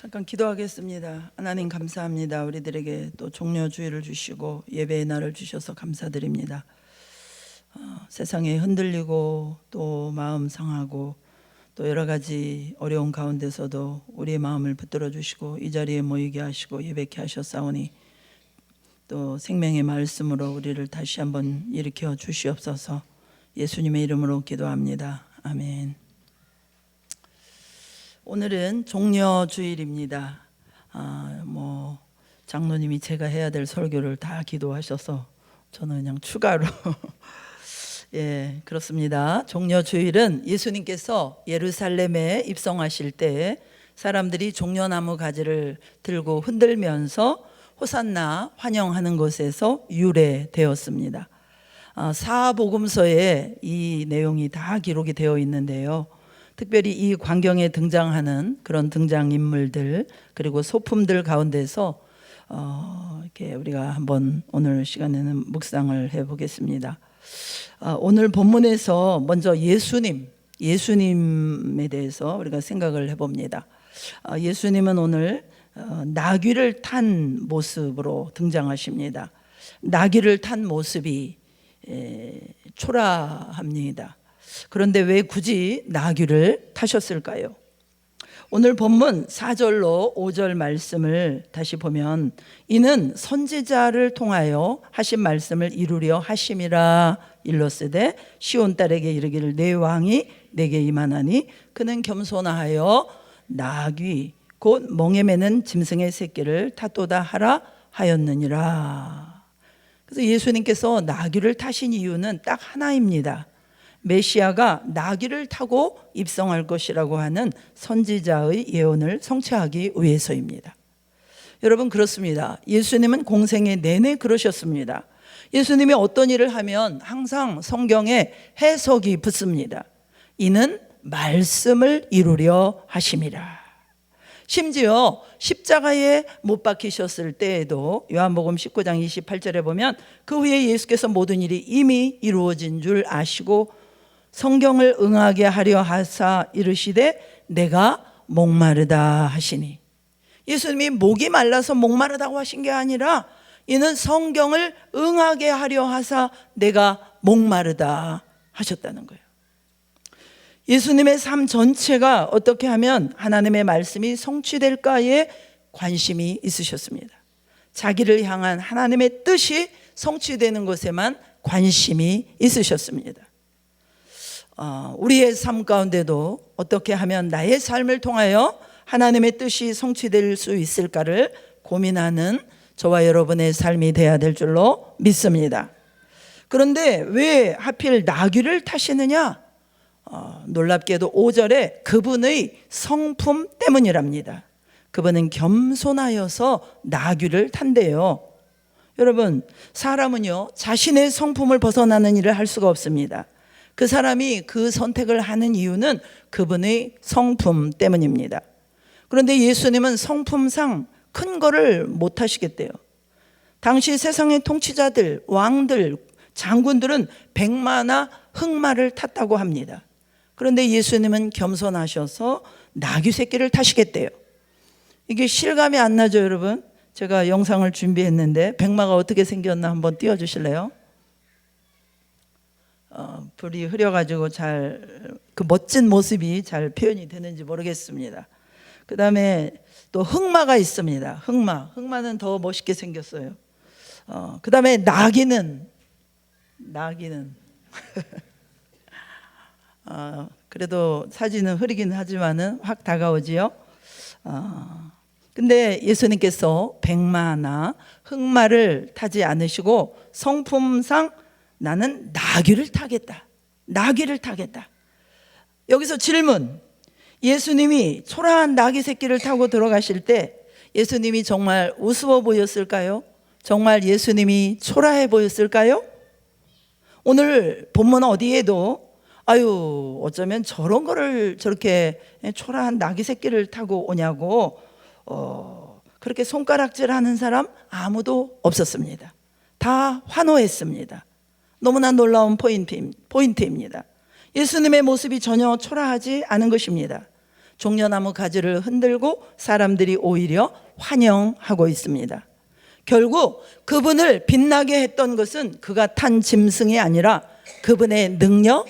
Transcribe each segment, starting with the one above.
잠깐 기도하겠습니다. 하나님 감사합니다. 우리들에게 또 종려주의를 주시고 예배의 날을 주셔서 감사드립니다. 세상에 흔들리고 또 마음 상하고 또 여러 가지 어려운 가운데서도 우리의 마음을 붙들어 주시고 이 자리에 모이게 하시고 예배케 하셨사오니 또 생명의 말씀으로 우리를 다시 한번 일으켜 주시옵소서. 예수님의 이름으로 기도합니다. 아멘. 오늘은 종려주일입니다. 장로님이 제가 해야 될 설교를 다 기도하셔서 저는 그냥 추가로 예, 그렇습니다. 종려주일은 예수님께서 예루살렘에 입성하실 때 사람들이 종려나무 가지를 들고 흔들면서 호산나 환영하는 것에서 유래되었습니다. 사복음서에 이 내용이 다 기록이 되어 있는데요. 특별히 이 광경에 등장하는 그런 등장인물들 그리고 소품들 가운데서 이렇게 우리가 한번 오늘 시간에는 묵상을 해보겠습니다. 오늘 본문에서 먼저 예수님에 대해서 우리가 생각을 해봅니다. 예수님은 오늘 나귀를 탄 모습으로 등장하십니다. 나귀를 탄 모습이 초라합니다. 그런데 왜 굳이 나귀를 타셨을까요? 오늘 본문 4절로 5절 말씀을 다시 보면 이는 선지자를 통하여 하신 말씀을 이루려 하심이라 일렀으되 시온 딸에게 이르기를 내 왕이 내게 임하나니 그는 겸손하여 나귀 곧 멍에 매는 짐승의 새끼를 타도다 하라 하였느니라. 그래서 예수님께서 나귀를 타신 이유는 딱 하나입니다. 메시아가 나귀를 타고 입성할 것이라고 하는 선지자의 예언을 성취하기 위해서입니다. 여러분 그렇습니다. 예수님은 공생애 내내 그러셨습니다. 예수님이 어떤 일을 하면 항상 성경에 해석이 붙습니다. 이는 말씀을 이루려 하심이라. 심지어 십자가에 못 박히셨을 때에도 요한복음 19장 28절에 보면 그 후에 예수께서 모든 일이 이미 이루어진 줄 아시고 성경을 응하게 하려 하사 이르시되 내가 목마르다 하시니, 예수님이 목이 말라서 목마르다고 하신 게 아니라 이는 성경을 응하게 하려 하사 내가 목마르다 하셨다는 거예요. 예수님의 삶 전체가 어떻게 하면 하나님의 말씀이 성취될까에 관심이 있으셨습니다. 자기를 향한 하나님의 뜻이 성취되는 것에만 관심이 있으셨습니다. 우리의 삶 가운데도 어떻게 하면 나의 삶을 통하여 하나님의 뜻이 성취될 수 있을까를 고민하는 저와 여러분의 삶이 되어야 될 줄로 믿습니다. 그런데 왜 하필 나귀를 타시느냐? 놀랍게도 5절에 그분의 성품 때문이랍니다. 그분은 겸손하여서 나귀를 탄대요. 여러분, 사람은요 자신의 성품을 벗어나는 일을 할 수가 없습니다. 그 사람이 그 선택을 하는 이유는 그분의 성품 때문입니다. 그런데 예수님은 성품상 큰 거를 못 하시겠대요. 당시 세상의 통치자들, 왕들, 장군들은 백마나 흑마를 탔다고 합니다. 그런데 예수님은 겸손하셔서 나귀 새끼를 타시겠대요. 이게 실감이 안 나죠, 여러분? 제가 영상을 준비했는데 백마가 어떻게 생겼나 한번 띄워주실래요? 불이 흐려가지고 그 멋진 모습이 잘 표현이 되는지 모르겠습니다. 그 다음에 또 흑마가 있습니다. 흑마는 더 멋있게 생겼어요. 그 다음에 나귀는 그래도 사진은 흐리긴 하지만은 확 다가오지요. 근데 예수님께서 백마나 흑마를 타지 않으시고 성품상 나는 나귀를 타겠다. 여기서 질문. 예수님이 초라한 나귀 새끼를 타고 들어가실 때 예수님이 정말 우스워 보였을까요? 정말 예수님이 초라해 보였을까요? 오늘 본문 어디에도 어쩌면 저런 거를 저렇게 초라한 나귀 새끼를 타고 오냐고 그렇게 손가락질하는 사람 아무도 없었습니다. 다 환호했습니다. 너무나 놀라운 포인트입니다. 예수님의 모습이 전혀 초라하지 않은 것입니다. 종려나무 가지를 흔들고 사람들이 오히려 환영하고 있습니다. 결국 그분을 빛나게 했던 것은 그가 탄 짐승이 아니라 그분의 능력,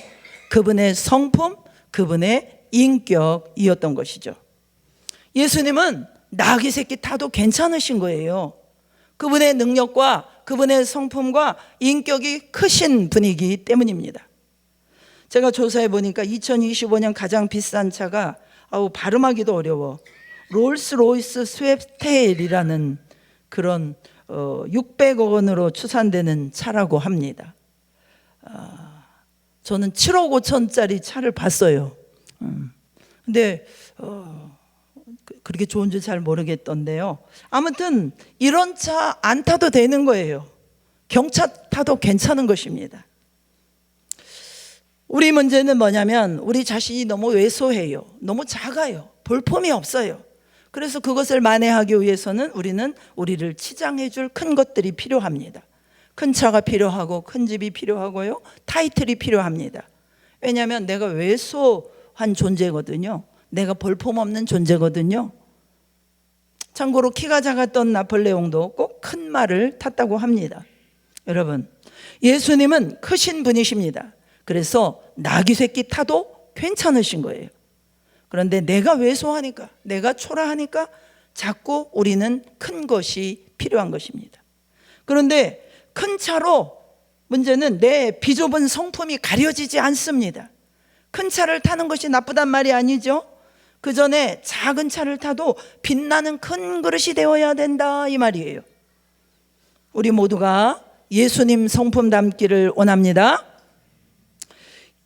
그분의 성품, 그분의 인격이었던 것이죠. 예수님은 나귀 새끼 타도 괜찮으신 거예요. 그분의 능력과 그분의 성품과 인격이 크신 분이기 때문입니다. 제가 조사해 보니까 2025년 가장 비싼 차가 발음하기도 어려워. 롤스로이스 스웩테일이라는 그런 600억 원으로 추산되는 차라고 합니다. 저는 7억 5천짜리 차를 봤어요. 근데 그렇게 좋은 줄 잘 모르겠던데요. 아무튼 이런 차 안 타도 되는 거예요. 경차 타도 괜찮은 것입니다. 우리 문제는 뭐냐면 우리 자신이 너무 왜소해요. 너무 작아요. 볼품이 없어요. 그래서 그것을 만회하기 위해서는 우리는 우리를 치장해 줄 큰 것들이 필요합니다. 큰 차가 필요하고 큰 집이 필요하고요. 타이틀이 필요합니다. 왜냐하면 내가 왜소한 존재거든요. 내가 볼품없는 존재거든요. 참고로 키가 작았던 나폴레옹도 꼭 큰 말을 탔다고 합니다. 여러분, 예수님은 크신 분이십니다. 그래서 나귀 새끼 타도 괜찮으신 거예요. 그런데 내가 왜소하니까, 내가 초라하니까 자꾸 우리는 큰 것이 필요한 것입니다. 그런데 큰 차로 문제는 내 비좁은 성품이 가려지지 않습니다. 큰 차를 타는 것이 나쁘단 말이 아니죠. 그 전에 작은 차를 타도 빛나는 큰 그릇이 되어야 된다, 이 말이에요. 우리 모두가 예수님 성품 담기를 원합니다.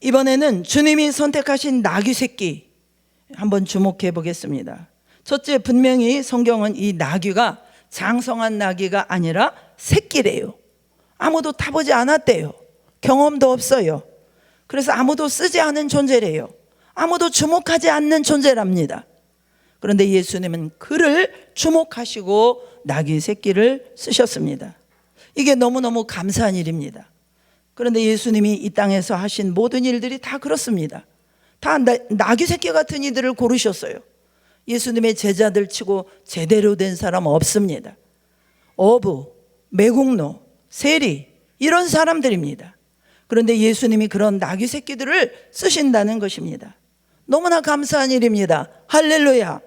이번에는 주님이 선택하신 나귀 새끼 한번 주목해 보겠습니다. 첫째, 분명히 성경은 이 나귀가 장성한 나귀가 아니라 새끼래요. 아무도 타보지 않았대요. 경험도 없어요. 그래서 아무도 쓰지 않은 존재래요. 아무도 주목하지 않는 존재랍니다. 그런데 예수님은 그를 주목하시고 나귀 새끼를 쓰셨습니다. 이게 너무너무 감사한 일입니다. 그런데 예수님이 이 땅에서 하신 모든 일들이 다 그렇습니다. 다 나귀 새끼 같은 이들을 고르셨어요. 예수님의 제자들 치고 제대로 된 사람 없습니다. 어부, 매국노, 세리, 이런 사람들입니다. 그런데 예수님이 그런 나귀 새끼들을 쓰신다는 것입니다. 너무나 감사한 일입니다. 할렐루야.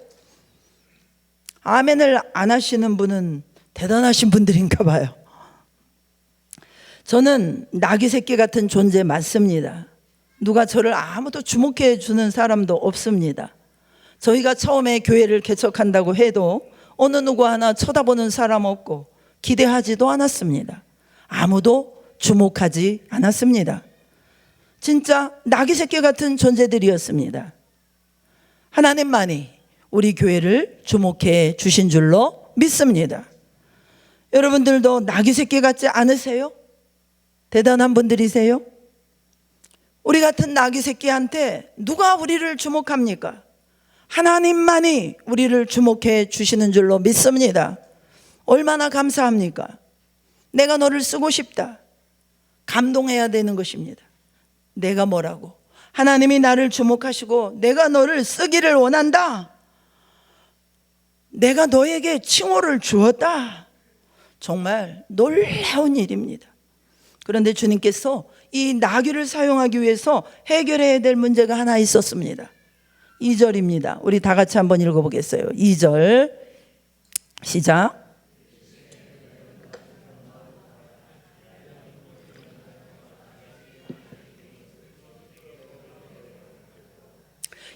아멘을 안 하시는 분은 대단하신 분들인가 봐요. 저는 나귀 새끼 같은 존재 맞습니다. 누가 저를 아무도 주목해 주는 사람도 없습니다. 저희가 처음에 교회를 개척한다고 해도 어느 누구 하나 쳐다보는 사람 없고 기대하지도 않았습니다. 아무도 주목하지 않았습니다. 진짜 나귀 새끼 같은 존재들이었습니다. 하나님만이 우리 교회를 주목해 주신 줄로 믿습니다. 여러분들도 나귀 새끼 같지 않으세요? 대단한 분들이세요? 우리 같은 나귀 새끼한테 누가 우리를 주목합니까? 하나님만이 우리를 주목해 주시는 줄로 믿습니다. 얼마나 감사합니까? 내가 너를 쓰고 싶다. 감동해야 되는 것입니다. 내가 뭐라고? 하나님이 나를 주목하시고 내가 너를 쓰기를 원한다. 내가 너에게 칭호를 주었다. 정말 놀라운 일입니다. 그런데 주님께서 이 나귀를 사용하기 위해서 해결해야 될 문제가 하나 있었습니다. 2절입니다. 우리 다 같이 한번 읽어보겠어요. 2절 시작.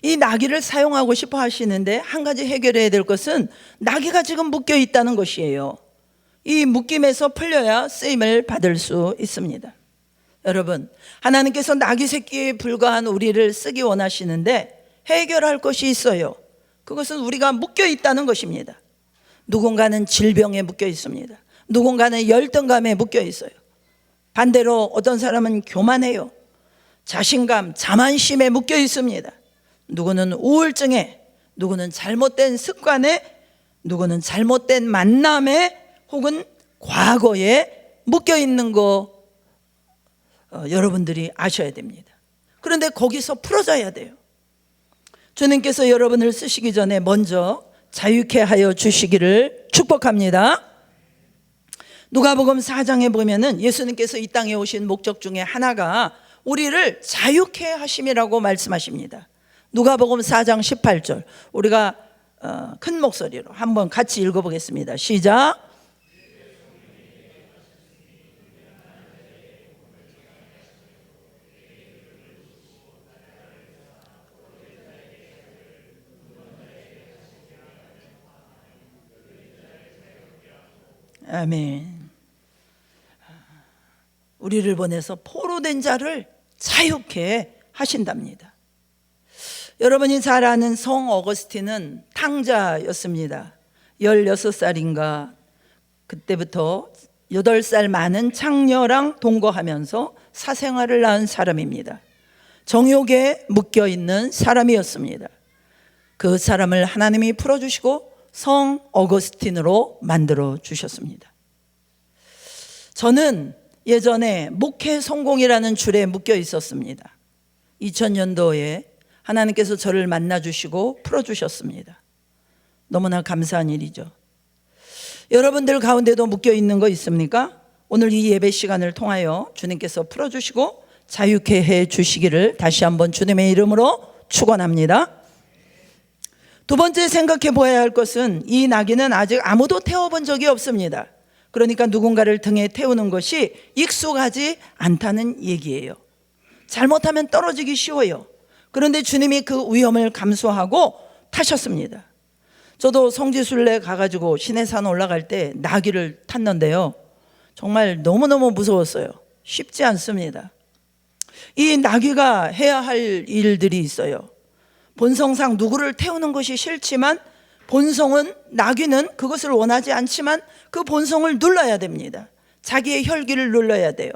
이 나귀를 사용하고 싶어 하시는데 한 가지 해결해야 될 것은 나귀가 지금 묶여 있다는 것이에요. 이 묶임에서 풀려야 쓰임을 받을 수 있습니다. 여러분, 하나님께서 나귀 새끼에 불과한 우리를 쓰기 원하시는데 해결할 것이 있어요. 그것은 우리가 묶여 있다는 것입니다. 누군가는 질병에 묶여 있습니다. 누군가는 열등감에 묶여 있어요. 반대로 어떤 사람은 교만해요. 자신감, 자만심에 묶여 있습니다. 누구는 우울증에, 누구는 잘못된 습관에, 누구는 잘못된 만남에 혹은 과거에 묶여 있는 거 여러분들이 아셔야 됩니다. 그런데 거기서 풀어져야 돼요. 주님께서 여러분을 쓰시기 전에 먼저 자유케 하여 주시기를 축복합니다. 누가복음 4장에 보면은 예수님께서 이 땅에 오신 목적 중에 하나가 우리를 자유케 하심이라고 말씀하십니다. 누가복음 4장 18절 우리가 큰 목소리로 한번 같이 읽어보겠습니다. 시작. 아멘. 우리를 보내서 포로된 자를 자유케 하신답니다. 여러분이 잘 아는 성 어거스틴은 탕자였습니다. 16살인가 그때부터 8살 많은 창녀랑 동거하면서 사생활을 낳은 사람입니다. 정욕에 묶여있는 사람이었습니다. 그 사람을 하나님이 풀어주시고 성 어거스틴으로 만들어 주셨습니다. 저는 예전에 목회 성공이라는 줄에 묶여 있었습니다. 2000년도에 하나님께서 저를 만나 주시고 풀어 주셨습니다. 너무나 감사한 일이죠. 여러분들 가운데도 묶여 있는 거 있습니까? 오늘 이 예배 시간을 통하여 주님께서 풀어 주시고 자유케 해 주시기를 다시 한번 주님의 이름으로 축원합니다. 두 번째 생각해 보아야 할 것은 이 나귀는 아직 아무도 태워본 적이 없습니다. 그러니까 누군가를 등에 태우는 것이 익숙하지 않다는 얘기예요. 잘못하면 떨어지기 쉬워요. 그런데 주님이 그 위험을 감수하고 타셨습니다. 저도 성지순례 가가지고 시내산 올라갈 때 나귀를 탔는데요, 정말 너무너무 무서웠어요. 쉽지 않습니다. 이 나귀가 해야 할 일들이 있어요. 본성상 누구를 태우는 것이 싫지만 본성은, 나귀는 그것을 원하지 않지만 그 본성을 눌러야 됩니다. 자기의 혈기를 눌러야 돼요.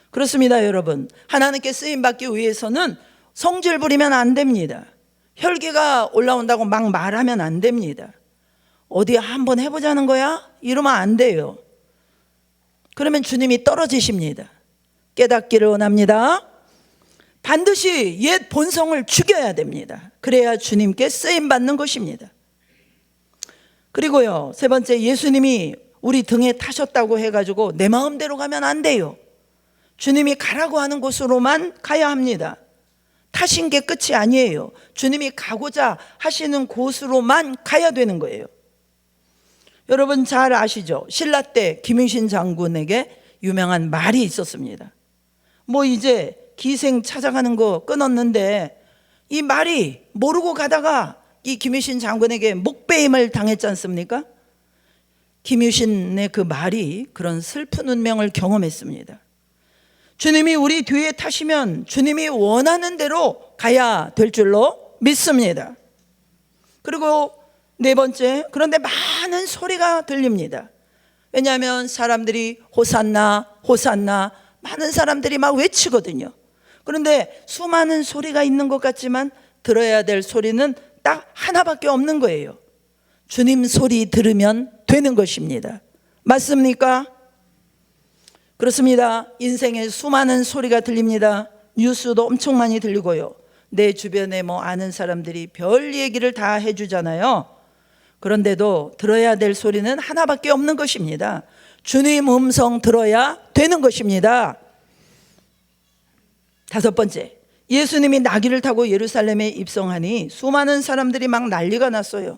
그렇습니다, 여러분. 하나님께 쓰임받기 위해서는 성질 부리면 안 됩니다. 혈기가 올라온다고 막 말하면 안 됩니다. 어디 한번 해보자는 거야? 이러면 안 돼요. 그러면 주님이 떨어지십니다. 깨닫기를 원합니다. 반드시 옛 본성을 죽여야 됩니다. 그래야 주님께 쓰임받는 것입니다. 그리고요, 세 번째, 예수님이 우리 등에 타셨다고 해가지고 내 마음대로 가면 안 돼요. 주님이 가라고 하는 곳으로만 가야 합니다. 타신 게 끝이 아니에요. 주님이 가고자 하시는 곳으로만 가야 되는 거예요. 여러분 잘 아시죠? 신라 때 김유신 장군에게 유명한 말이 있었습니다. 뭐 이제 기생 찾아가는 거 끊었는데 이 말이 모르고 가다가 이 김유신 장군에게 목베임을 당했지 않습니까? 김유신의 그 말이 그런 슬픈 운명을 경험했습니다. 주님이 우리 뒤에 타시면 주님이 원하는 대로 가야 될 줄로 믿습니다. 그리고 네 번째, 그런데 많은 소리가 들립니다. 왜냐하면 사람들이 호산나 호산나 많은 사람들이 막 외치거든요. 그런데 수많은 소리가 있는 것 같지만 들어야 될 소리는 딱 하나밖에 없는 거예요. 주님 소리 들으면 되는 것입니다. 맞습니까? 그렇습니다. 인생에 수많은 소리가 들립니다. 뉴스도 엄청 많이 들리고요. 내 주변에 뭐 아는 사람들이 별 얘기를 다 해주잖아요. 그런데도 들어야 될 소리는 하나밖에 없는 것입니다. 주님 음성 들어야 되는 것입니다. 다섯 번째, 예수님이 나귀를 타고 예루살렘에 입성하니 수많은 사람들이 막 난리가 났어요.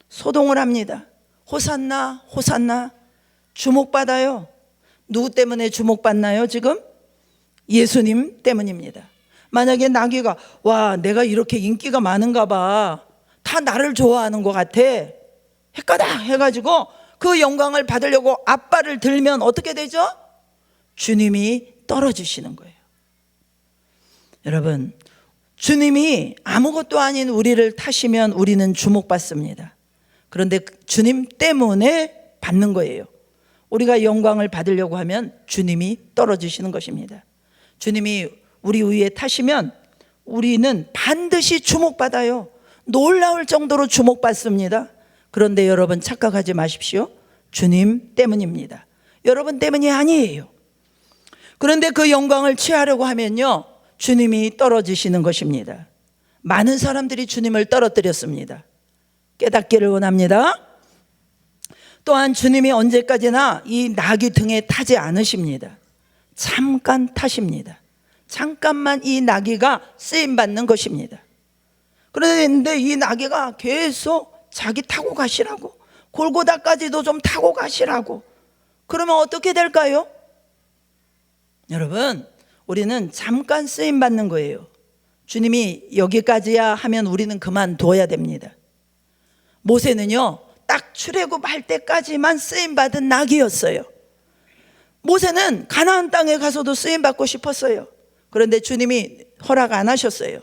소동을 합니다. 호산나 호산나, 주목받아요. 누구 때문에 주목받나요 지금? 예수님 때문입니다. 만약에 나귀가 와 내가 이렇게 인기가 많은가 봐, 다 나를 좋아하는 것 같아 했거다 해가지고 그 영광을 받으려고 앞발을 들면 어떻게 되죠? 주님이 떨어지시는 거예요. 여러분, 주님이 아무것도 아닌 우리를 타시면 우리는 주목받습니다. 그런데 주님 때문에 받는 거예요. 우리가 영광을 받으려고 하면 주님이 떨어지시는 것입니다. 주님이 우리 위에 타시면 우리는 반드시 주목받아요. 놀라울 정도로 주목받습니다. 그런데 여러분 착각하지 마십시오. 주님 때문입니다. 여러분 때문이 아니에요. 그런데 그 영광을 취하려고 하면요, 주님이 떨어지시는 것입니다. 많은 사람들이 주님을 떨어뜨렸습니다. 깨닫기를 원합니다. 또한 주님이 언제까지나 이 나귀 등에 타지 않으십니다. 잠깐 타십니다. 잠깐만 이 나귀가 쓰임받는 것입니다. 그런데 이 나귀가 계속 자기 타고 가시라고, 골고다까지도 좀 타고 가시라고. 그러면 어떻게 될까요? 여러분, 우리는 잠깐 쓰임받는 거예요. 주님이 여기까지야 하면 우리는 그만둬야 됩니다. 모세는요, 딱 출애굽할 때까지만 쓰임받은 나귀였어요. 모세는 가나안 땅에 가서도 쓰임받고 싶었어요. 그런데 주님이 허락 안 하셨어요.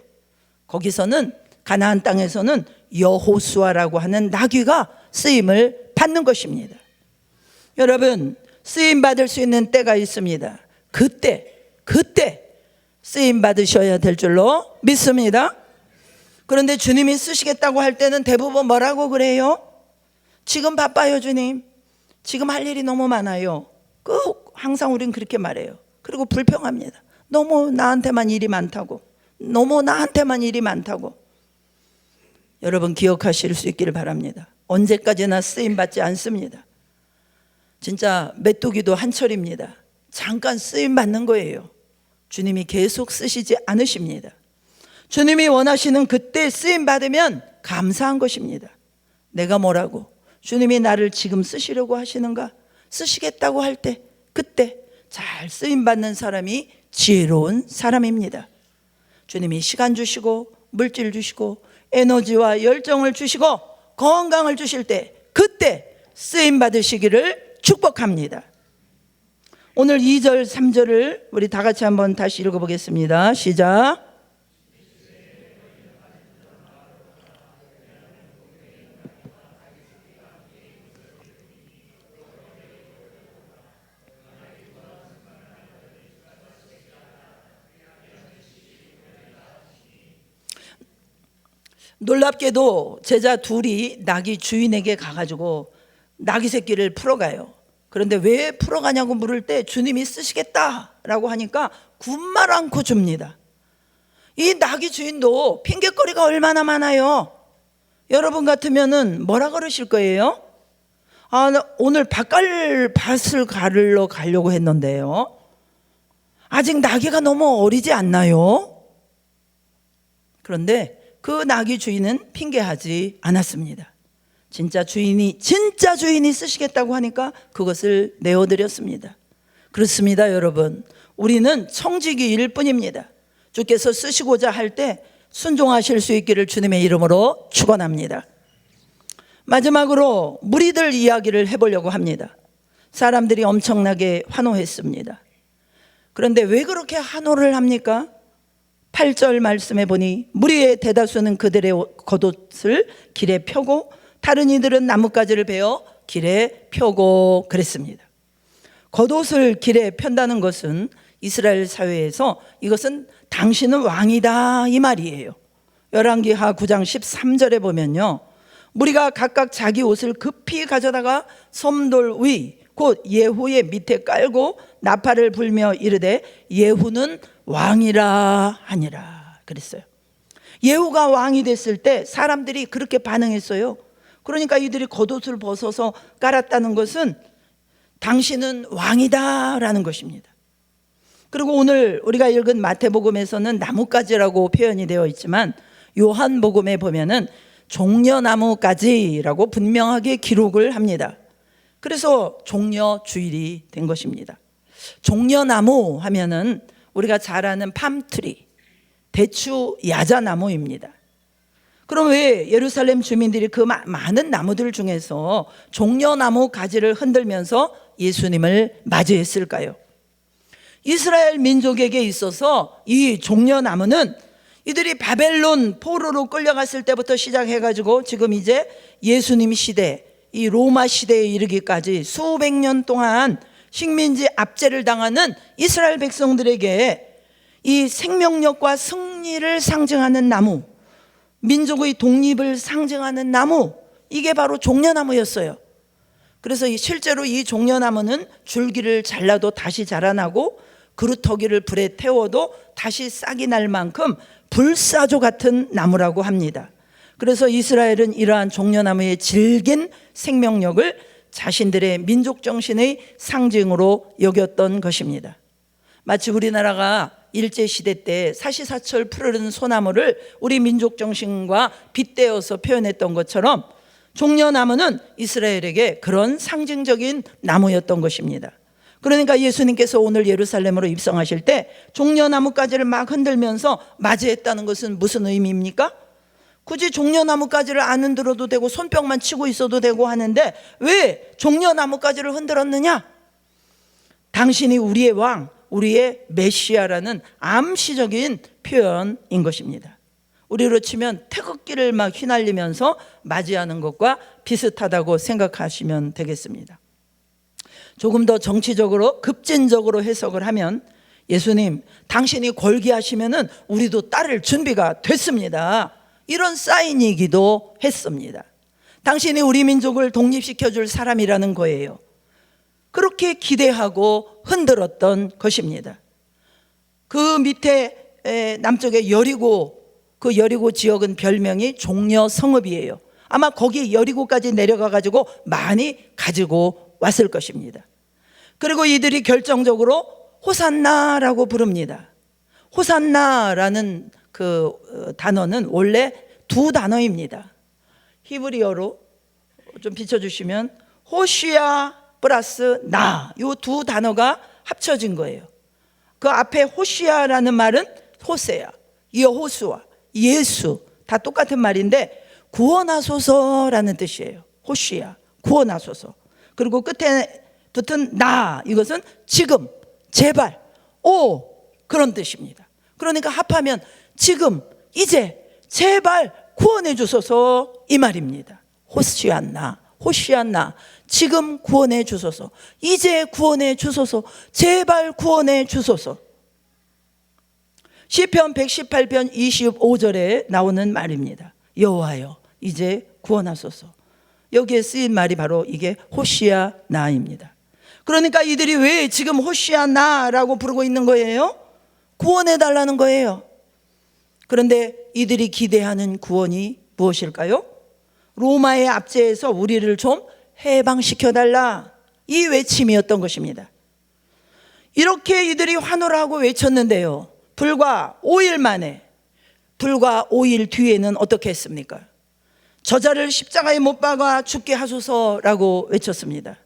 거기서는, 가나안 땅에서는 여호수아라고 하는 나귀가 쓰임을 받는 것입니다. 여러분, 쓰임 받을 수 있는 때가 있습니다. 그때 쓰임 받으셔야 될 줄로 믿습니다. 그런데 주님이 쓰시겠다고 할 때는 대부분 뭐라고 그래요? 지금 바빠요, 주님. 지금 할 일이 너무 많아요. 항상 우린 그렇게 말해요. 그리고 불평합니다. 너무 나한테만 일이 많다고. 여러분, 기억하실 수 있기를 바랍니다. 언제까지나 쓰임받지 않습니다. 진짜 메뚜기도 한철입니다. 잠깐 쓰임받는 거예요. 주님이 계속 쓰시지 않으십니다. 주님이 원하시는 그때 쓰임받으면 감사한 것입니다. 내가 뭐라고? 주님이 나를 지금 쓰시려고 하시는가? 쓰시겠다고 할 때, 그때 잘 쓰임받는 사람이 지혜로운 사람입니다. 주님이 시간 주시고 물질 주시고 에너지와 열정을 주시고 건강을 주실 때, 그때 쓰임 받으시기를 축복합니다. 오늘 2절 3절을 우리 다 같이 한번 다시 읽어보겠습니다. 시작. 놀랍게도 제자 둘이 나귀 주인에게 가가지고 나귀 새끼를 풀어가요. 그런데 왜 풀어가냐고 물을 때 주님이 쓰시겠다라고 하니까 군말 않고 줍니다. 이 나귀 주인도 핑계거리가 얼마나 많아요. 여러분 같으면은 뭐라 그러실 거예요? 나 오늘 밭을 가르러 가려고 했는데요, 아직 나귀가 너무 어리지 않나요? 그런데 그 나귀 주인은 핑계하지 않았습니다. 진짜 주인이 쓰시겠다고 하니까 그것을 내어드렸습니다. 그렇습니다, 여러분. 우리는 청지기일 뿐입니다. 주께서 쓰시고자 할 때 순종하실 수 있기를 주님의 이름으로 축원합니다. 마지막으로 무리들 이야기를 해보려고 합니다. 사람들이 엄청나게 환호했습니다. 그런데 왜 그렇게 환호를 합니까? 8절 말씀해 보니 무리의 대다수는 그들의 겉옷을 길에 펴고 다른 이들은 나뭇가지를 베어 길에 펴고 그랬습니다. 겉옷을 길에 편다는 것은 이스라엘 사회에서 이것은 당신은 왕이다 이 말이에요. 열왕기하 9장 13절에 보면요, 무리가 각각 자기 옷을 급히 가져다가 섬돌 위 곧 예후의 밑에 깔고 나팔을 불며 이르되 예후는 왕이라 하니라 그랬어요. 예후가 왕이 됐을 때 사람들이 그렇게 반응했어요. 그러니까 이들이 겉옷을 벗어서 깔았다는 것은 당신은 왕이다라는 것입니다. 그리고 오늘 우리가 읽은 마태복음에서는 나뭇가지라고 표현이 되어 있지만 요한복음에 보면은 종려나무가지라고 분명하게 기록을 합니다. 그래서 종려주일이 된 것입니다. 종려나무 하면은 우리가 잘 아는 팜트리, 대추 야자나무입니다. 그럼 왜 예루살렘 주민들이 그 많은 나무들 중에서 종려나무 가지를 흔들면서 예수님을 맞이했을까요? 이스라엘 민족에게 있어서 이 종려나무는 이들이 바벨론 포로로 끌려갔을 때부터 시작해가지고 지금 이제 예수님 시대, 이 로마 시대에 이르기까지 수백 년 동안 식민지 압제를 당하는 이스라엘 백성들에게 이 생명력과 승리를 상징하는 나무, 민족의 독립을 상징하는 나무, 이게 바로 종려나무였어요. 그래서 실제로 이 종려나무는 줄기를 잘라도 다시 자라나고 그루터기를 불에 태워도 다시 싹이 날 만큼 불사조 같은 나무라고 합니다. 그래서 이스라엘은 이러한 종려나무의 질긴 생명력을 자신들의 민족 정신의 상징으로 여겼던 것입니다. 마치 우리나라가 일제시대 때 사시사철 푸르른 소나무를 우리 민족 정신과 빗대어서 표현했던 것처럼 종려나무는 이스라엘에게 그런 상징적인 나무였던 것입니다. 그러니까 예수님께서 오늘 예루살렘으로 입성하실 때 종려나무가지를 막 흔들면서 맞이했다는 것은 무슨 의미입니까? 굳이 종려나무가지를 안 흔들어도 되고 손뼉만 치고 있어도 되고 하는데 왜 종려나무가지를 흔들었느냐? 당신이 우리의 왕, 우리의 메시아라는 암시적인 표현인 것입니다. 우리로 치면 태극기를 막 휘날리면서 맞이하는 것과 비슷하다고 생각하시면 되겠습니다. 조금 더 정치적으로 급진적으로 해석을 하면 예수님, 당신이 걸기하시면은 우리도 따를 준비가 됐습니다. 이런 사인이기도 했습니다. 당신이 우리 민족을 독립시켜 줄 사람이라는 거예요. 그렇게 기대하고 흔들었던 것입니다. 그 밑에 남쪽에 여리고, 그 여리고 지역은 별명이 종려 성읍이에요. 아마 거기 여리고까지 내려가 가지고 많이 가지고 왔을 것입니다. 그리고 이들이 결정적으로 호산나라고 부릅니다. 호산나라는 그 단어는 원래 두 단어입니다. 히브리어로 좀 비춰주시면 호시아 플러스 나, 이 두 단어가 합쳐진 거예요. 그 앞에 호시아라는 말은 호세야, 여호수아, 예수 다 똑같은 말인데 구원하소서라는 뜻이에요. 호시아, 구원하소서. 그리고 끝에 붙은 나, 이것은 지금, 제발, 오, 그런 뜻입니다. 그러니까 합하면 지금, 이제, 제발 구원해 주소서 이 말입니다. 호시아나, 호시아나, 지금 구원해 주소서, 이제 구원해 주소서, 제발 구원해 주소서. 시편 118편 25절에 나오는 말입니다. 여호와여, 이제 구원하소서. 여기에 쓰인 말이 바로 이게 호시아나입니다. 그러니까 이들이 왜 지금 호시아나라고 부르고 있는 거예요? 구원해 달라는 거예요. 그런데 이들이 기대하는 구원이 무엇일까요? 로마의 압제에서 우리를 좀 해방시켜 달라, 이 외침이었던 것입니다. 이렇게 이들이 환호하고 외쳤는데요, 불과 5일 만에, 불과 5일 뒤에는 어떻게 했습니까? 저자를 십자가에 못 박아 죽게 하소서라고 외쳤습니다.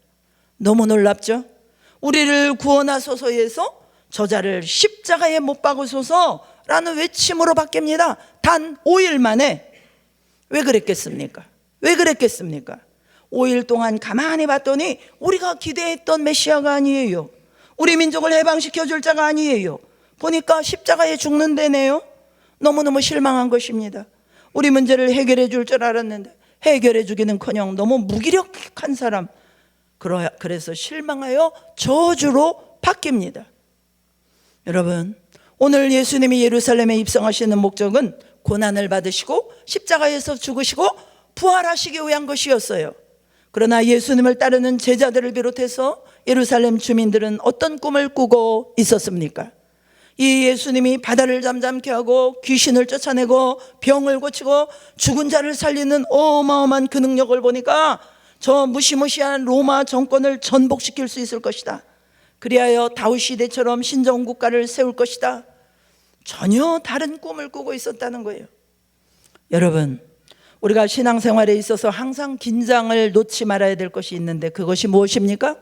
너무 놀랍죠? 우리를 구원하소서에서 저자를 십자가에 못 박으소서라는 외침으로 바뀝니다. 단 5일 만에. 왜 그랬겠습니까? 왜 그랬겠습니까? 5일 동안 가만히 봤더니 우리가 기대했던 메시아가 아니에요. 우리 민족을 해방시켜 줄 자가 아니에요. 보니까 십자가에 죽는 데네요. 너무너무 실망한 것입니다. 우리 문제를 해결해 줄 줄 알았는데 해결해 주기는커녕 너무 무기력한 사람, 그래서 실망하여 저주로 바뀝니다. 여러분, 오늘 예수님이 예루살렘에 입성하시는 목적은 고난을 받으시고 십자가에서 죽으시고 부활하시기 위한 것이었어요. 그러나 예수님을 따르는 제자들을 비롯해서 예루살렘 주민들은 어떤 꿈을 꾸고 있었습니까? 이 예수님이 바다를 잠잠케 하고 귀신을 쫓아내고 병을 고치고 죽은 자를 살리는 어마어마한 그 능력을 보니까 저 무시무시한 로마 정권을 전복시킬 수 있을 것이다. 그리하여 다윗 시대처럼 신정국가를 세울 것이다. 전혀 다른 꿈을 꾸고 있었다는 거예요. 여러분, 우리가 신앙생활에 있어서 항상 긴장을 놓지 말아야 될 것이 있는데 그것이 무엇입니까?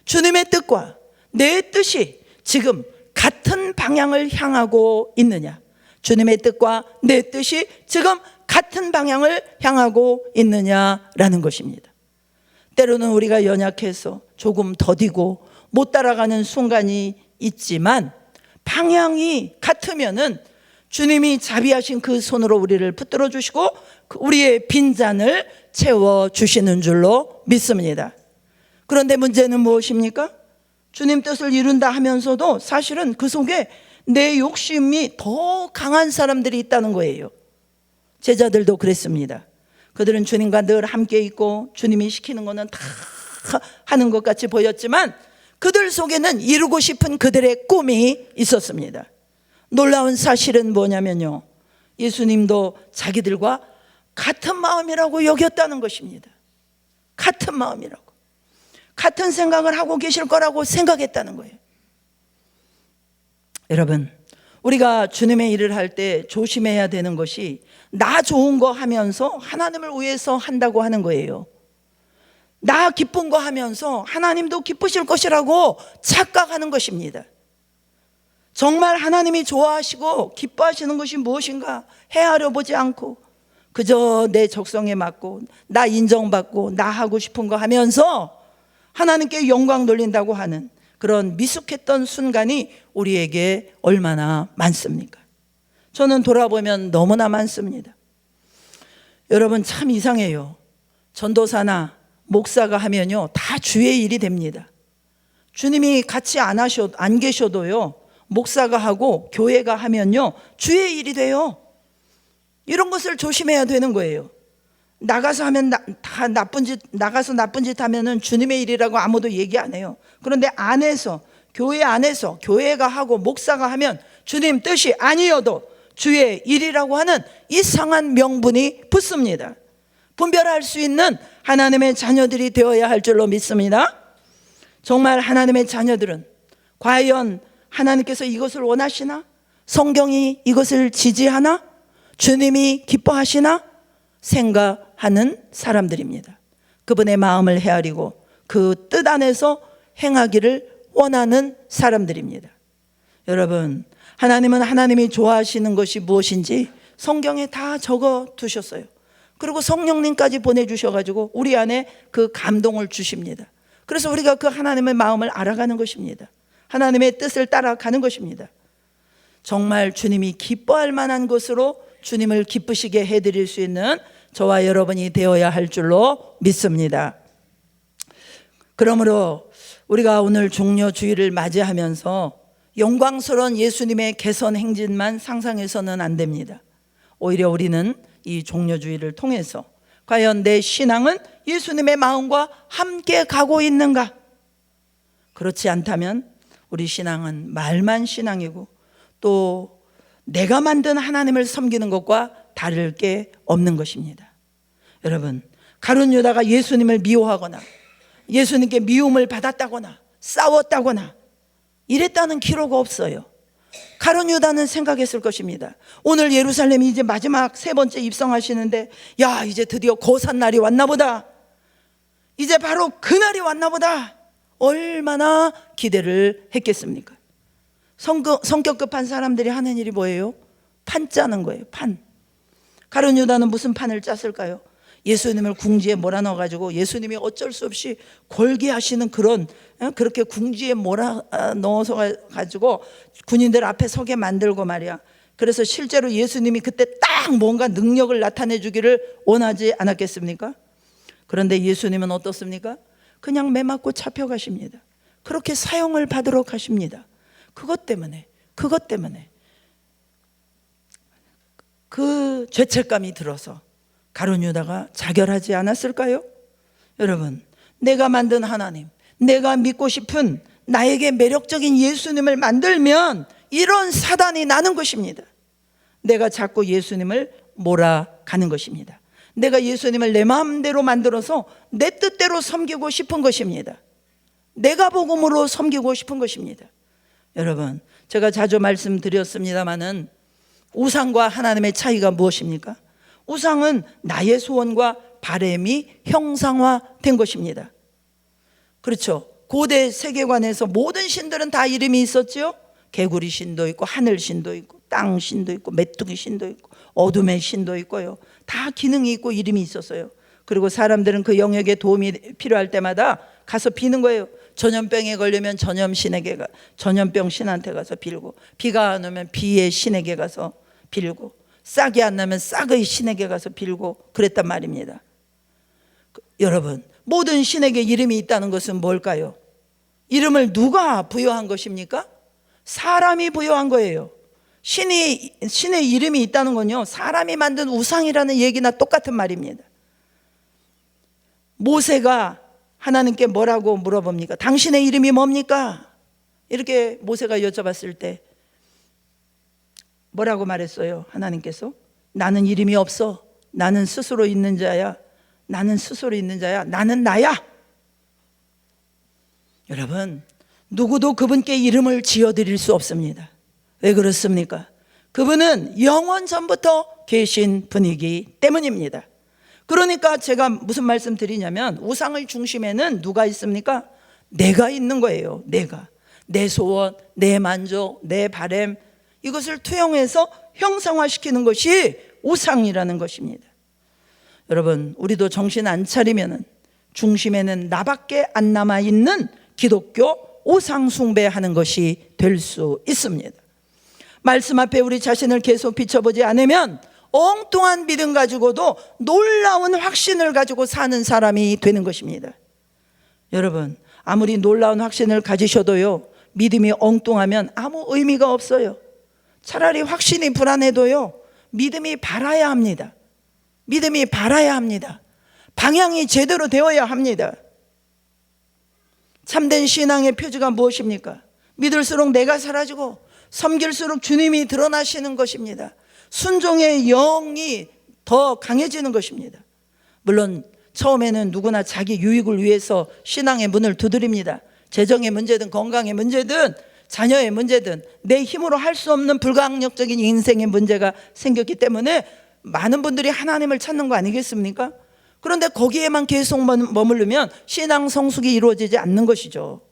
주님의 뜻과 내 뜻이 지금 같은 방향을 향하고 있느냐? 주님의 뜻과 내 뜻이 지금 같은 방향을 향하고 있느냐라는 것입니다. 때로는 우리가 연약해서 조금 더디고 못 따라가는 순간이 있지만 방향이 같으면은 주님이 자비하신 그 손으로 우리를 붙들어 주시고 우리의 빈잔을 채워 주시는 줄로 믿습니다. 그런데 문제는 무엇입니까? 주님 뜻을 이룬다 하면서도 사실은 그 속에 내 욕심이 더 강한 사람들이 있다는 거예요. 제자들도 그랬습니다. 그들은 주님과 늘 함께 있고 주님이 시키는 거는 다 하는 것 같이 보였지만 그들 속에는 이루고 싶은 그들의 꿈이 있었습니다. 놀라운 사실은 뭐냐면요, 예수님도 자기들과 같은 마음이라고 여겼다는 것입니다. 같은 마음이라고, 같은 생각을 하고 계실 거라고 생각했다는 거예요. 여러분, 우리가 주님의 일을 할 때 조심해야 되는 것이 나 좋은 거 하면서 하나님을 위해서 한다고 하는 거예요. 나 기쁜 거 하면서 하나님도 기쁘실 것이라고 착각하는 것입니다. 정말 하나님이 좋아하시고 기뻐하시는 것이 무엇인가 헤아려 보지 않고 그저 내 적성에 맞고 나 인정받고 나 하고 싶은 거 하면서 하나님께 영광 돌린다고 하는 그런 미숙했던 순간이 우리에게 얼마나 많습니까? 저는 돌아보면 너무나 많습니다. 여러분, 참 이상해요. 전도사나 목사가 하면요, 다 주의 일이 됩니다. 주님이 같이 안 계셔도요, 목사가 하고 교회가 하면요, 주의 일이 돼요. 이런 것을 조심해야 되는 거예요. 나가서 하면 다 나가서 나쁜 짓 하면은 주님의 일이라고 아무도 얘기 안 해요. 그런데 교회 안에서 교회가 하고 목사가 하면 주님 뜻이 아니어도 주의 일이라고 하는 이상한 명분이 붙습니다. 분별할 수 있는 하나님의 자녀들이 되어야 할 줄로 믿습니다. 정말 하나님의 자녀들은 과연 하나님께서 이것을 원하시나? 성경이 이것을 지지하나? 주님이 기뻐하시나? 생각하는 사람들입니다. 그분의 마음을 헤아리고 그 뜻 안에서 행하기를 원하는 사람들입니다. 여러분, 하나님은 하나님이 좋아하시는 것이 무엇인지 성경에 다 적어 두셨어요. 그리고 성령님까지 보내주셔가지고 우리 안에 그 감동을 주십니다. 그래서 우리가 그 하나님의 마음을 알아가는 것입니다. 하나님의 뜻을 따라가는 것입니다. 정말 주님이 기뻐할 만한 것으로 주님을 기쁘시게 해드릴 수 있는 저와 여러분이 되어야 할 줄로 믿습니다. 그러므로 우리가 오늘 종려주일을 맞이하면서 영광스러운 예수님의 개선 행진만 상상해서는 안 됩니다. 오히려 우리는 이 종려주일을 통해서 과연 내 신앙은 예수님의 마음과 함께 가고 있는가? 그렇지 않다면 우리 신앙은 말만 신앙이고 또 내가 만든 하나님을 섬기는 것과 다를 게 없는 것입니다. 여러분, 가룟 유다가 예수님을 미워하거나 예수님께 미움을 받았다거나 싸웠다거나 이랬다는 기록 없어요. 가룟 유다는 생각했을 것입니다. 오늘 예루살렘이 이제 마지막 3번째 입성하시는데, 야, 이제 드디어 고산날이 왔나 보다. 이제 바로 그날이 왔나 보다. 얼마나 기대를 했겠습니까? 성격 급한 사람들이 하는 일이 뭐예요? 판 짜는 거예요. 판. 가룟 유다는 무슨 판을 짰을까요? 예수님을 궁지에 몰아넣어가지고 예수님이 어쩔 수 없이 골기하시는 그렇게 궁지에 몰아넣어서 가지고 군인들 앞에 서게 만들고 말이야. 그래서 실제로 예수님이 그때 딱 뭔가 능력을 나타내 주기를 원하지 않았겠습니까? 그런데 예수님은 어떻습니까? 그냥 매 맞고 잡혀가십니다. 그렇게 사형을 받으러 가십니다. 그것 때문에 그 죄책감이 들어서 가룟 유다가 자결하지 않았을까요? 여러분, 내가 만든 하나님, 내가 믿고 싶은 나에게 매력적인 예수님을 만들면 이런 사단이 나는 것입니다. 내가 자꾸 예수님을 몰아가는 것입니다. 내가 예수님을 내 마음대로 만들어서 내 뜻대로 섬기고 싶은 것입니다. 내가 복음으로 섬기고 싶은 것입니다. 여러분, 제가 자주 말씀드렸습니다마는 우상과 하나님의 차이가 무엇입니까? 우상은 나의 소원과 바램이 형상화된 것입니다. 그렇죠. 고대 세계관에서 모든 신들은 다 이름이 있었죠. 개구리 신도 있고 하늘 신도 있고 땅 신도 있고 메뚜기 신도 있고 어둠의 신도 있고요. 다 기능이 있고 이름이 있었어요. 그리고 사람들은 그 영역에 도움이 필요할 때마다 가서 비는 거예요. 전염병에 걸리면 전염병 신한테 가서 빌고, 비가 안 오면 비의 신에게 가서 빌고, 싹이 안 나면 싹의 신에게 가서 빌고 그랬단 말입니다. 여러분, 모든 신에게 이름이 있다는 것은 뭘까요? 이름을 누가 부여한 것입니까? 사람이 부여한 거예요. 신의 이름이 있다는 건요, 사람이 만든 우상이라는 얘기나 똑같은 말입니다. 모세가 하나님께 뭐라고 물어봅니까? 당신의 이름이 뭡니까? 이렇게 모세가 여쭤봤을 때 뭐라고 말했어요? 하나님께서 나는 이름이 없어. 나는 스스로 있는 자야. 나는 스스로 있는 자야. 나는 나야. 여러분, 누구도 그분께 이름을 지어드릴 수 없습니다. 왜 그렇습니까? 그분은 영원 전부터 계신 분이기 때문입니다. 그러니까 제가 무슨 말씀 드리냐면 우상의 중심에는 누가 있습니까? 내가 있는 거예요. 내가. 내 소원, 내 만족, 내 바램, 이것을 투영해서 형상화시키는 것이 우상이라는 것입니다. 여러분, 우리도 정신 안 차리면 중심에는 나밖에 안 남아있는 기독교 우상 숭배하는 것이 될 수 있습니다. 말씀 앞에 우리 자신을 계속 비춰보지 않으면 엉뚱한 믿음 가지고도 놀라운 확신을 가지고 사는 사람이 되는 것입니다. 여러분, 아무리 놀라운 확신을 가지셔도요, 믿음이 엉뚱하면 아무 의미가 없어요. 차라리 확신이 불안해도요, 믿음이 바라야 합니다. 믿음이 바라야 합니다. 방향이 제대로 되어야 합니다. 참된 신앙의 표지가 무엇입니까? 믿을수록 내가 사라지고 섬길수록 주님이 드러나시는 것입니다. 순종의 영이 더 강해지는 것입니다. 물론 처음에는 누구나 자기 유익을 위해서 신앙의 문을 두드립니다. 재정의 문제든 건강의 문제든 자녀의 문제든 내 힘으로 할 수 없는 불가항력적인 인생의 문제가 생겼기 때문에 많은 분들이 하나님을 찾는 거 아니겠습니까? 그런데 거기에만 계속 머무르면 신앙 성숙이 이루어지지 않는 것이죠.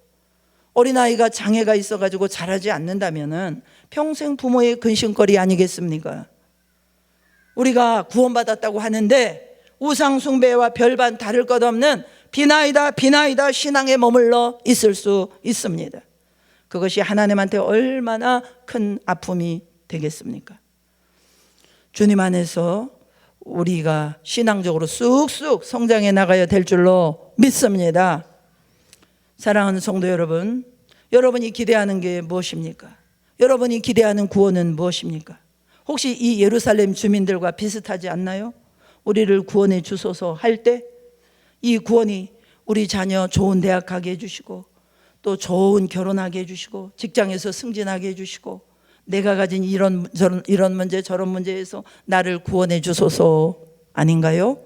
어린아이가 장애가 있어가지고 자라지 않는다면 평생 부모의 근심거리 아니겠습니까? 우리가 구원받았다고 하는데 우상 숭배와 별반 다를 것 없는 비나이다 비나이다 신앙에 머물러 있을 수 있습니다. 그것이 하나님한테 얼마나 큰 아픔이 되겠습니까? 주님 안에서 우리가 신앙적으로 쑥쑥 성장해 나가야 될 줄로 믿습니다. 사랑하는 성도 여러분, 여러분이 기대하는 게 무엇입니까? 여러분이 기대하는 구원은 무엇입니까? 혹시 이 예루살렘 주민들과 비슷하지 않나요? 우리를 구원해 주소서 할 때 이 구원이 우리 자녀 좋은 대학 가게 해주시고 또 좋은 결혼하게 해주시고 직장에서 승진하게 해주시고 내가 가진 이런 문제 저런 문제에서 나를 구원해 주소서 아닌가요?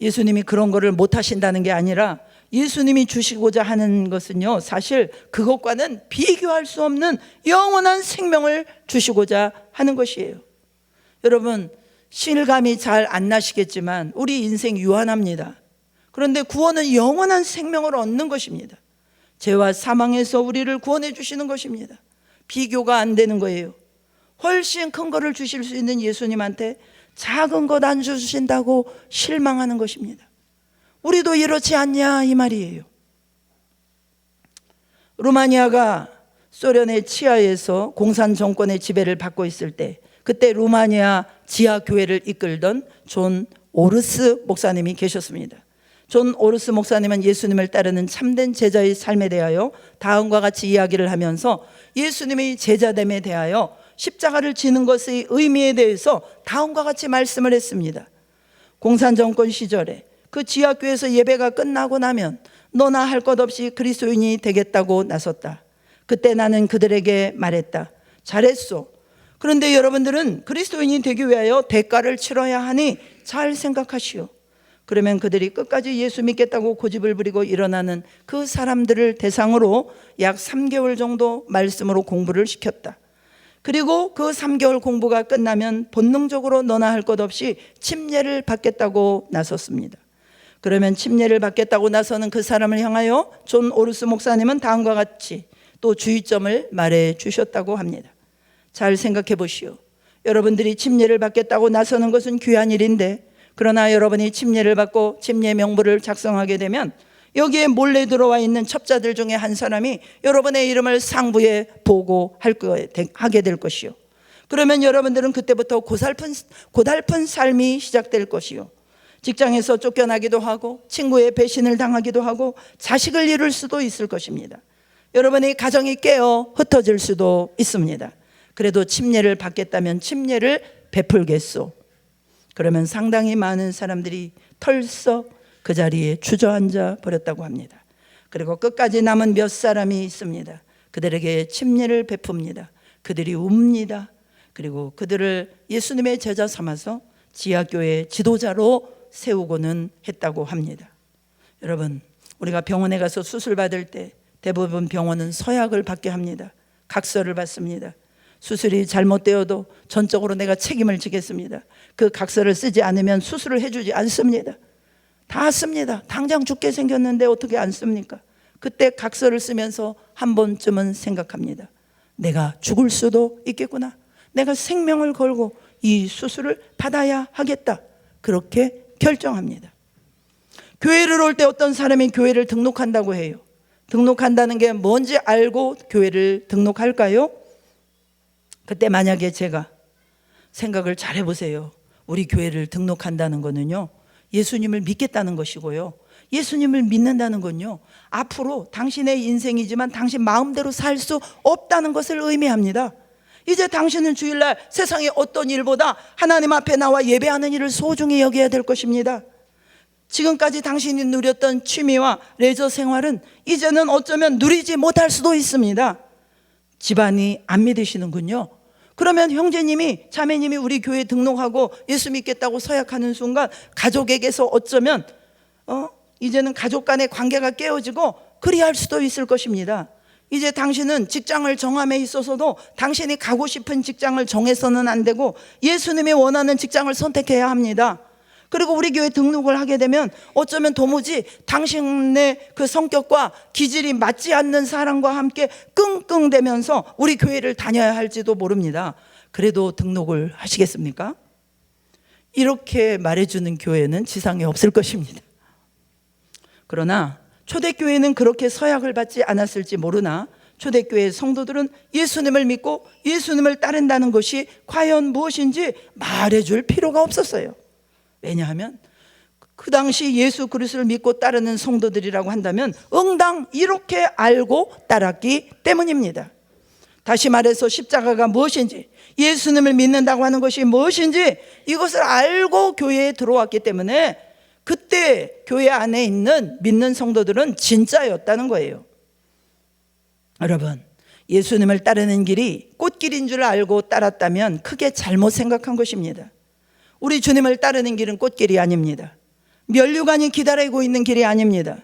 예수님이 그런 거를 못 하신다는 게 아니라 예수님이 주시고자 하는 것은요, 사실 그것과는 비교할 수 없는 영원한 생명을 주시고자 하는 것이에요. 여러분, 실감이 잘 안 나시겠지만 우리 인생 유한합니다. 그런데 구원은 영원한 생명을 얻는 것입니다. 죄와 사망에서 우리를 구원해 주시는 것입니다. 비교가 안 되는 거예요. 훨씬 큰 거를 주실 수 있는 예수님한테 작은 것 안 주신다고 실망하는 것입니다. 우리도 이렇지 않냐 이 말이에요. 루마니아가 소련의 치하에서 공산 정권의 지배를 받고 있을 때 그때 루마니아 지하교회를 이끌던 존 오르스 목사님이 계셨습니다. 존 오르스 목사님은 예수님을 따르는 참된 제자의 삶에 대하여 다음과 같이 이야기를 하면서 예수님의 제자됨에 대하여 십자가를 지는 것의 의미에 대해서 다음과 같이 말씀을 했습니다. 공산정권 시절에 그 지하교회에서 예배가 끝나고 나면 너나 할 것 없이 그리스도인이 되겠다고 나섰다. 그때 나는 그들에게 말했다. 잘했소. 그런데 여러분들은 그리스도인이 되기 위하여 대가를 치러야 하니 잘 생각하시오. 그러면 그들이 끝까지 예수 믿겠다고 고집을 부리고 일어나는 그 사람들을 대상으로 약 3개월 정도 말씀으로 공부를 시켰다. 그리고 그 3개월 공부가 끝나면 본능적으로 너나 할 것 없이 침례를 받겠다고 나섰습니다. 그러면 침례를 받겠다고 나서는 그 사람을 향하여 존 오르스 목사님은 다음과 같이 또 주의점을 말해 주셨다고 합니다. 잘 생각해 보시오. 여러분들이 침례를 받겠다고 나서는 것은 귀한 일인데 그러나 여러분이 침례를 받고 침례 명부를 작성하게 되면 여기에 몰래 들어와 있는 첩자들 중에 한 사람이 여러분의 이름을 상부에 보고하게 될 것이요. 그러면 여러분들은 그때부터 고달픈 삶이 시작될 것이요. 직장에서 쫓겨나기도 하고 친구의 배신을 당하기도 하고 자식을 잃을 수도 있을 것입니다. 여러분의 가정이 깨어 흩어질 수도 있습니다. 그래도 침례를 받겠다면 침례를 베풀겠소. 그러면 상당히 많은 사람들이 털썩 그 자리에 주저앉아 버렸다고 합니다. 그리고 끝까지 남은 몇 사람이 있습니다. 그들에게 침례를 베풉니다. 그들이 웁니다. 그리고 그들을 예수님의 제자 삼아서 지하교회 지도자로 세우고는 했다고 합니다. 여러분, 우리가 병원에 가서 수술 받을 때 대부분 병원은 서약을 받게 합니다. 각서를 받습니다. 수술이 잘못되어도 전적으로 내가 책임을 지겠습니다. 그 각서를 쓰지 않으면 수술을 해주지 않습니다. 다 씁니다. 당장 죽게 생겼는데 어떻게 안 씁니까? 그때 각서를 쓰면서 한 번쯤은 생각합니다. 내가 죽을 수도 있겠구나. 내가 생명을 걸고 이 수술을 받아야 하겠다. 그렇게 결정합니다. 교회를 올 때 어떤 사람이 교회를 등록한다고 해요. 등록한다는 게 뭔지 알고 교회를 등록할까요? 그때 만약에 제가 생각을 잘 해보세요. 우리 교회를 등록한다는 거는요, 예수님을 믿겠다는 것이고요, 예수님을 믿는다는 건요, 앞으로 당신의 인생이지만 당신 마음대로 살 수 없다는 것을 의미합니다. 이제 당신은 주일날 세상의 어떤 일보다 하나님 앞에 나와 예배하는 일을 소중히 여겨야 될 것입니다. 지금까지 당신이 누렸던 취미와 레저 생활은 이제는 어쩌면 누리지 못할 수도 있습니다. 집안이 안 믿으시는군요. 그러면 형제님이, 자매님이 우리 교회에 등록하고 예수 믿겠다고 서약하는 순간 가족에게서 어쩌면 이제는 가족 간의 관계가 깨어지고 그리할 수도 있을 것입니다. 이제 당신은 직장을 정함에 있어서도 당신이 가고 싶은 직장을 정해서는 안 되고 예수님이 원하는 직장을 선택해야 합니다. 그리고 우리 교회 등록을 하게 되면 어쩌면 도무지 당신의 그 성격과 기질이 맞지 않는 사람과 함께 끙끙대면서 우리 교회를 다녀야 할지도 모릅니다. 그래도 등록을 하시겠습니까? 이렇게 말해주는 교회는 지상에 없을 것입니다. 그러나 초대교회는 그렇게 서약을 받지 않았을지 모르나 초대교회 성도들은 예수님을 믿고 예수님을 따른다는 것이 과연 무엇인지 말해줄 필요가 없었어요. 왜냐하면 그 당시 예수 그리스도를 믿고 따르는 성도들이라고 한다면 응당 이렇게 알고 따랐기 때문입니다. 다시 말해서 십자가가 무엇인지, 예수님을 믿는다고 하는 것이 무엇인지 이것을 알고 교회에 들어왔기 때문에 그때 교회 안에 있는 믿는 성도들은 진짜였다는 거예요. 여러분, 예수님을 따르는 길이 꽃길인 줄 알고 따랐다면 크게 잘못 생각한 것입니다. 우리 주님을 따르는 길은 꽃길이 아닙니다. 면류관이 기다리고 있는 길이 아닙니다.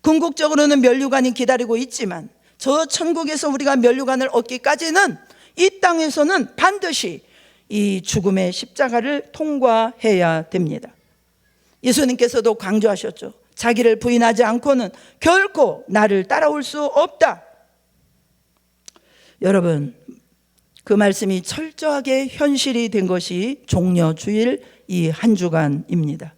궁극적으로는 면류관이 기다리고 있지만 저 천국에서 우리가 면류관을 얻기까지는 이 땅에서는 반드시 이 죽음의 십자가를 통과해야 됩니다. 예수님께서도 강조하셨죠. 자기를 부인하지 않고는 결코 나를 따라올 수 없다. 여러분, 그 말씀이 철저하게 현실이 된 것이 종려주일 이 한 주간입니다.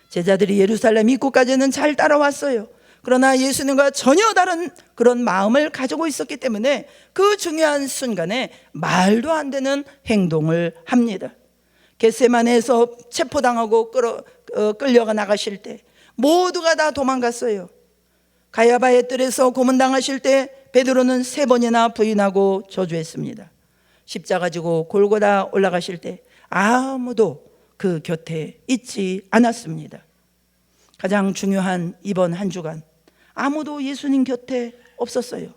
제자들이 예루살렘 입구까지는 잘 따라왔어요. 그러나 예수님과 전혀 다른 그런 마음을 가지고 있었기 때문에 그 중요한 순간에 말도 안 되는 행동을 합니다. 겟세마네에서 체포당하고 끌려가 나가실 때 모두가 다 도망갔어요. 가야바의 뜰에서 고문당하실 때 베드로는 3번이나 부인하고 저주했습니다. 십자가 지고 골고다 올라가실 때 아무도 그 곁에 있지 않았습니다. 가장 중요한 이번 한 주간 아무도 예수님 곁에 없었어요.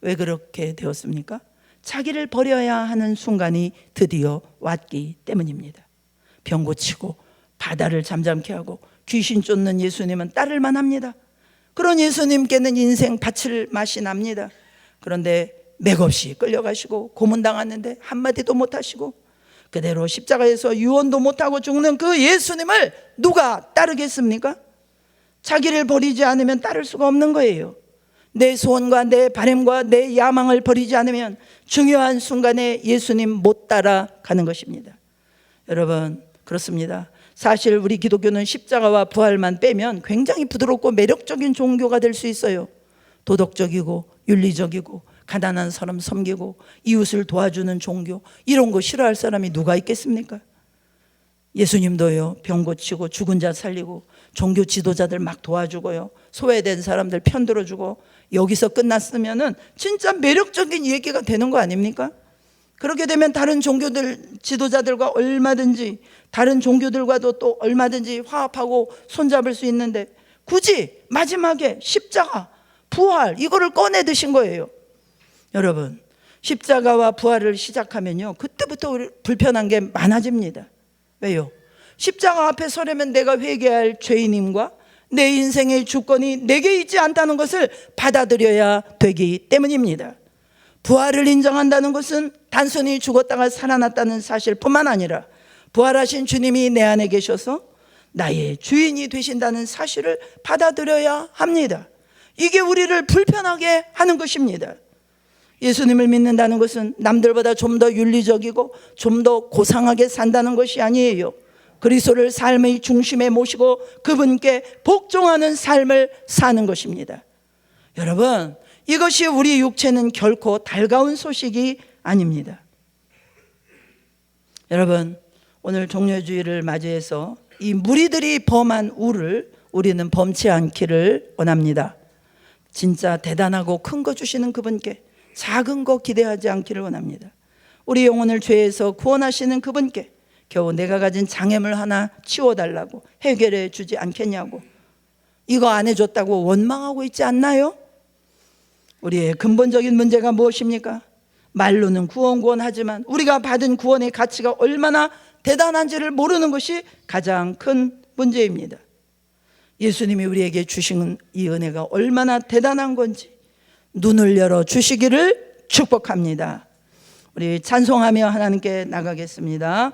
왜 그렇게 되었습니까? 자기를 버려야 하는 순간이 드디어 왔기 때문입니다. 병 고치고 바다를 잠잠케 하고 귀신 쫓는 예수님은 따를만 합니다. 그런 예수님께는 인생 바칠 맛이 납니다. 그런데 맥없이 끌려가시고 고문당했는데 한마디도 못하시고 그대로 십자가에서 유언도 못하고 죽는 그 예수님을 누가 따르겠습니까? 자기를 버리지 않으면 따를 수가 없는 거예요. 내 소원과 내 바람과 내 야망을 버리지 않으면 중요한 순간에 예수님 못 따라가는 것입니다. 여러분, 그렇습니다. 사실 우리 기독교는 십자가와 부활만 빼면 굉장히 부드럽고 매력적인 종교가 될 수 있어요. 도덕적이고 윤리적이고 가난한 사람 섬기고 이웃을 도와주는 종교, 이런 거 싫어할 사람이 누가 있겠습니까? 예수님도요, 병 고치고 죽은 자 살리고 종교 지도자들 막 도와주고요, 소외된 사람들 편들어주고, 여기서 끝났으면은 진짜 매력적인 얘기가 되는 거 아닙니까? 그렇게 되면 다른 종교들 지도자들과 얼마든지, 다른 종교들과도 또 얼마든지 화합하고 손잡을 수 있는데, 굳이 마지막에 십자가, 부활 이거를 꺼내 드신 거예요. 여러분, 십자가와 부활을 시작하면요, 그때부터 불편한 게 많아집니다. 왜요? 십자가 앞에 서려면 내가 회개할 죄인임과 내 인생의 주권이 내게 있지 않다는 것을 받아들여야 되기 때문입니다. 부활을 인정한다는 것은 단순히 죽었다가 살아났다는 사실뿐만 아니라 부활하신 주님이 내 안에 계셔서 나의 주인이 되신다는 사실을 받아들여야 합니다. 이게 우리를 불편하게 하는 것입니다. 예수님을 믿는다는 것은 남들보다 좀 더 윤리적이고 좀 더 고상하게 산다는 것이 아니에요. 그리스도를 삶의 중심에 모시고 그분께 복종하는 삶을 사는 것입니다. 여러분, 이것이 우리 육체는 결코 달가운 소식이 아닙니다. 여러분, 오늘 종려주의를 맞이해서 이 무리들이 범한 우를 우리는 범치 않기를 원합니다. 진짜 대단하고 큰 거 주시는 그분께 작은 거 기대하지 않기를 원합니다. 우리 영혼을 죄에서 구원하시는 그분께 겨우 내가 가진 장애물 하나 치워달라고 해결해 주지 않겠냐고, 이거 안 해줬다고 원망하고 있지 않나요? 우리의 근본적인 문제가 무엇입니까? 말로는 구원 하지만 우리가 받은 구원의 가치가 얼마나 대단한지를 모르는 것이 가장 큰 문제입니다. 예수님이 우리에게 주신 이 은혜가 얼마나 대단한 건지 눈을 열어 주시기를 축복합니다. 우리 찬송하며 하나님께 나가겠습니다.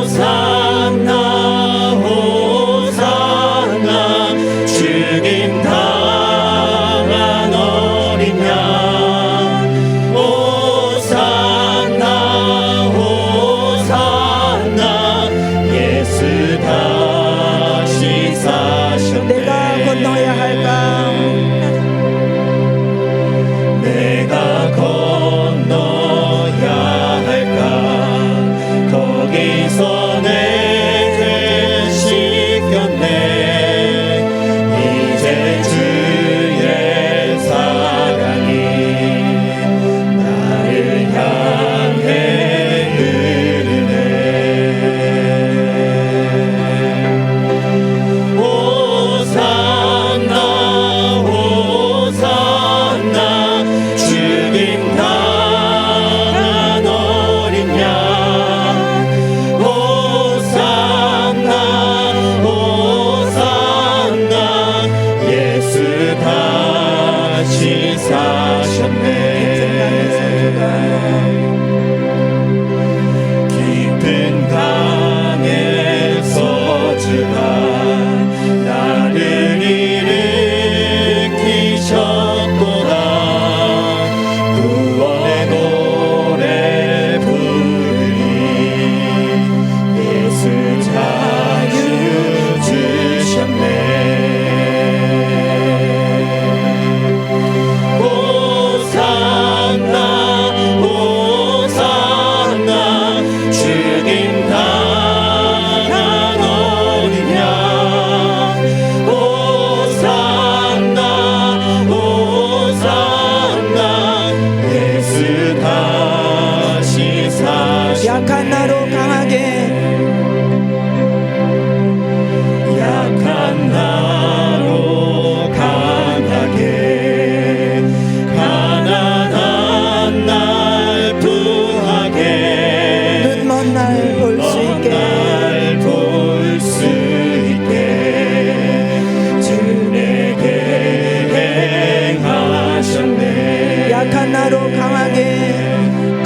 호산나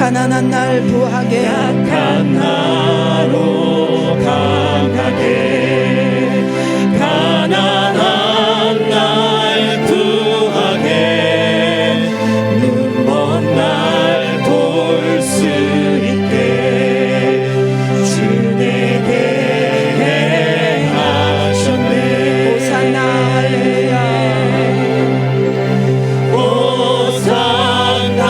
가난한 날 부하게 약한 나로 강하게 가난한 날 부하게 눈먼 날 돌 수 있게 주 내게 행하셨네. 호산나 할렐루야. 호산나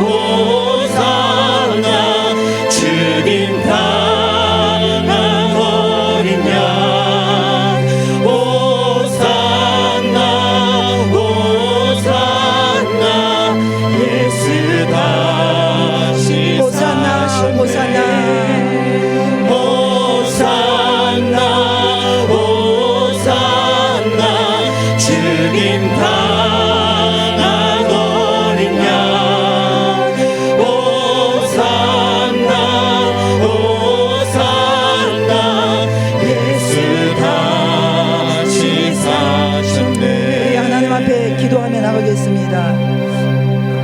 호산나 주님 당한 어린 양 호산나 호산나 예수 다시 호산나 호산나 호산나 호산나 주님 당한 어린 양 호산나 호산나 예수 다시 우리 사셨네. 하나님 앞에 기도하며 나가겠습니다.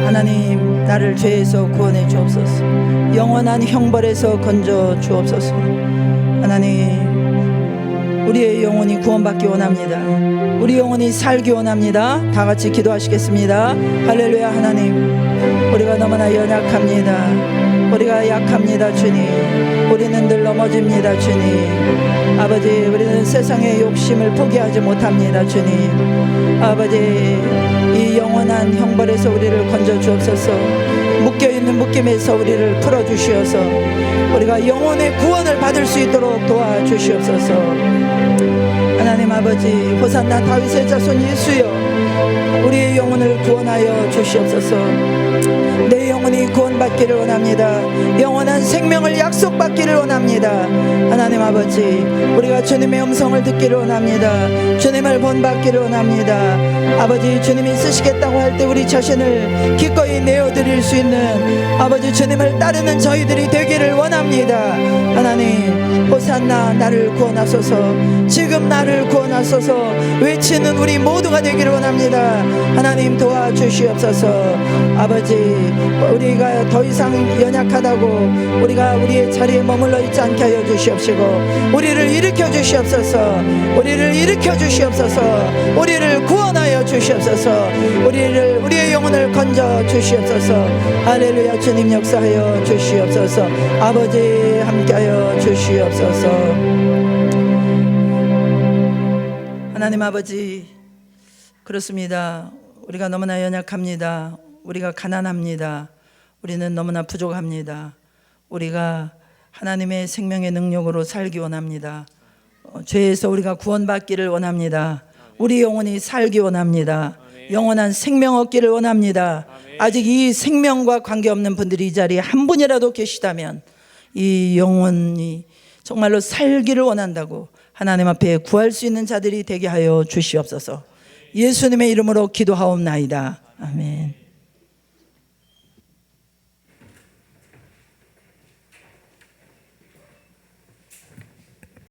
하나님, 나를 죄에서 구원해 주옵소서. 영원한 형벌에서 건져 주옵소서. 하나님, 우리의 영혼이 구원받기 원합니다. 우리 영혼이 살기 원합니다. 다 같이 기도하시겠습니다. 할렐루야. 하나님, 우리가 너무나 연약합니다. 우리가 약합니다. 주님, 우리는 늘 넘어집니다. 주님, 아버지, 우리는 세상의 욕심을 포기하지 못합니다. 주님, 아버지, 이 영원한 형벌에서 우리를 건져 주옵소서. 묶여있는 묶임에서 우리를 풀어주시어서 우리가 영혼의 구원을 받을 수 있도록 도와주시옵소서. 하나님 아버지, 호산나 다윗의 자손 예수여, 우리의 영혼을 구원하여 주시옵소서. 내 영혼이 구원받기를 원합니다. 영원한 생명을 약속받기를 원합니다. 하나님 아버지, 우리가 주님의 음성을 듣기를 원합니다. 주님을 본받기를 원합니다. 아버지, 주님이 쓰시겠다고 할 때 우리 자신을 기꺼이 내어드릴 수 있는 아버지 주님을 따르는 저희들이 되기를 원합니다. 하나님, 호산나 나를 구원하소서, 지금 나를 구원하소서 외치는 우리 모두가 되기를 원합니다. 하나님 도와주시옵소서. 아버지, 우리가 더 이상 연약하다고 우리가 우리의 자리에 머물러 있지 않게 하여 주시옵시고 우리를 일으켜 주시옵소서. 우리를 일으켜 주시옵소서. 우리를 구원하여 주시옵소서. 우리의 영혼을 건져 주시옵소서. 할렐루야. 주님 역사하여 주시옵소서. 아버지 함께하여 주시옵소서. 하나님 아버지, 그렇습니다. 우리가 너무나 연약합니다. 우리가 가난합니다. 우리는 너무나 부족합니다. 우리가 하나님의 생명의 능력으로 살기 원합니다. 죄에서 우리가 구원받기를 원합니다. 우리 영혼이 살기 원합니다. 영원한 생명 얻기를 원합니다. 아직 이 생명과 관계없는 분들이 이 자리에 한 분이라도 계시다면 이 영혼이 정말로 살기를 원한다고 하나님 앞에 구할 수 있는 자들이 되게 하여 주시옵소서. 예수님의 이름으로 기도하옵나이다. 아멘.